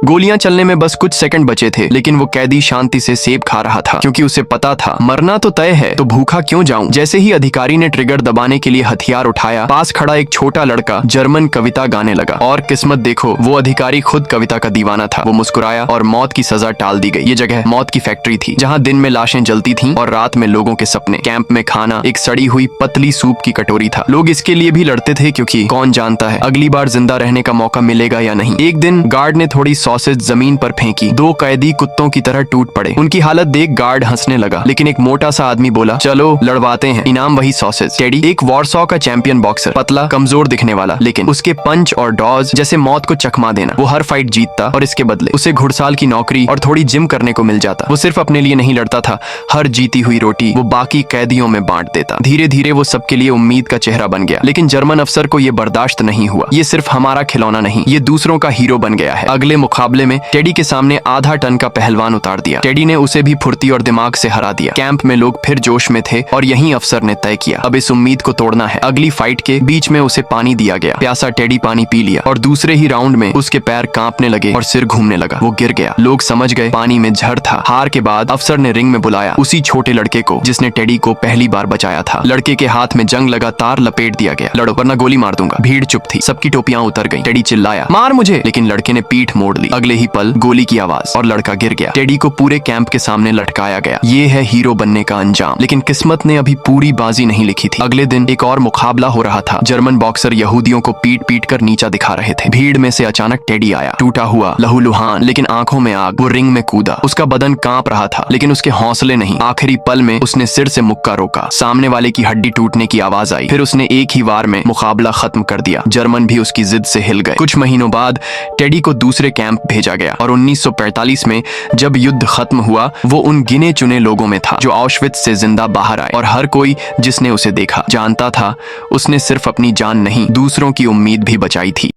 गोलियां चलने में बस कुछ सेकंड बचे थे, लेकिन वो कैदी शांति से सेब खा रहा था, क्योंकि उसे पता था मरना तो तय है, तो भूखा क्यों जाऊं। जैसे ही अधिकारी ने ट्रिगर दबाने के लिए हथियार उठाया, पास खड़ा एक छोटा लड़का जर्मन कविता गाने लगा। और किस्मत देखो, वो अधिकारी खुद कविता का दीवाना था। वो मुस्कुराया और मौत की सजा टाल दी गई। ये जगह मौत की फैक्ट्री थी, जहाँ दिन में लाशें जलती थीं और रात में लोगों के सपने। कैंप में खाना एक सड़ी हुई पतली सूप की कटोरी था। लोग इसके लिए भी लड़ते थे, क्योंकि कौन जानता है अगली बार जिंदा रहने का मौका मिलेगा या नहीं। एक दिन गार्ड ने थोड़ी सॉसेज जमीन पर फेंकी। 2 कैदी कुत्तों की तरह टूट पड़े। उनकी हालत देख गार्ड हंसने लगा, लेकिन एक मोटा सा आदमी बोला, चलो लड़वाते हैं, इनाम वही सॉसेज। टेडी एक वॉरसॉ का चैंपियन बॉक्सर, पतला कमजोर दिखने वाला, लेकिन उसके पंच और डॉज जैसे मौत को चकमा देना। वो हर फाइट जीतता और इसके बदले उसे घुड़साल की नौकरी और थोड़ी जिम करने को मिल जाता। वो सिर्फ अपने लिए नहीं लड़ता था, हर जीती हुई रोटी वो बाकी कैदियों में बांट देता। धीरे धीरे वो सबके लिए उम्मीद का चेहरा बन गया। लेकिन जर्मन अफसर को ये बर्दाश्त नहीं हुआ। ये सिर्फ हमारा खिलौना नहीं, ये दूसरों का हीरो बन गया है। अगले मुकाबले में टेडी के सामने आधा टन का पहलवान उतार दिया। टेडी ने उसे भी फुर्ती और दिमाग से हरा दिया। कैंप में लोग फिर जोश में थे और यही अफसर ने तय किया, अब इस उम्मीद को तोड़ना है। अगली फाइट के बीच में उसे पानी दिया गया। प्यासा टेडी पानी पी लिया और दूसरे ही राउंड में उसके पैर कांपने लगे और सिर घूमने लगा। वो गिर गया। लोग समझ गए पानी में जहर था। हार के बाद अफसर ने रिंग में बुलाया उसी छोटे लड़के को जिसने टेडी को पहली बार बचाया था। लड़के के हाथ में जंग लगातार लपेट दिया गया। लड़ो वरना गोली मार दूंगा। भीड़ चुप थी, सबकी टोपियां उतर गईं। टेडी चिल्लाया, मार मुझे, लेकिन लड़के ने पीठ मोड़ ली। अगले ही पल गोली की आवाज और लड़का गिर गया। टेडी को पूरे कैंप के सामने लटकाया गया। ये है हीरो बनने का अंजाम। लेकिन किस्मत ने अभी पूरी बाजी नहीं लिखी थी। अगले दिन एक और मुकाबला हो रहा था। जर्मन बॉक्सर यहूदियों को पीट पीट कर नीचा दिखा रहे थे। भीड़ में से अचानक टेडी आया, टूटा हुआ, लहूलुहान, लेकिन आंखों में आग। वो रिंग में कूदा। उसका बदन कांप रहा था, लेकिन उसके हौसले नहीं। आखिरी पल में उसने सिर से मुक्का रोका। सामने वाले की हड्डी टूटने की आवाज आई। फिर उसने एक ही वार में मुकाबला खत्म कर दिया। जर्मन भी उसकी जिद से हिल गए। कुछ महीनों बाद टेडी को दूसरे कैंप भेजा गया और 1945 में जब युद्ध खत्म हुआ, वो उन गिने चुने लोगों में था जो ऑश्वित्ज से जिंदा बाहर आए। और हर कोई जिसने उसे देखा जानता था उसने सिर्फ अपनी जान नहीं, दूसरों की उम्मीद भी बचाई थी।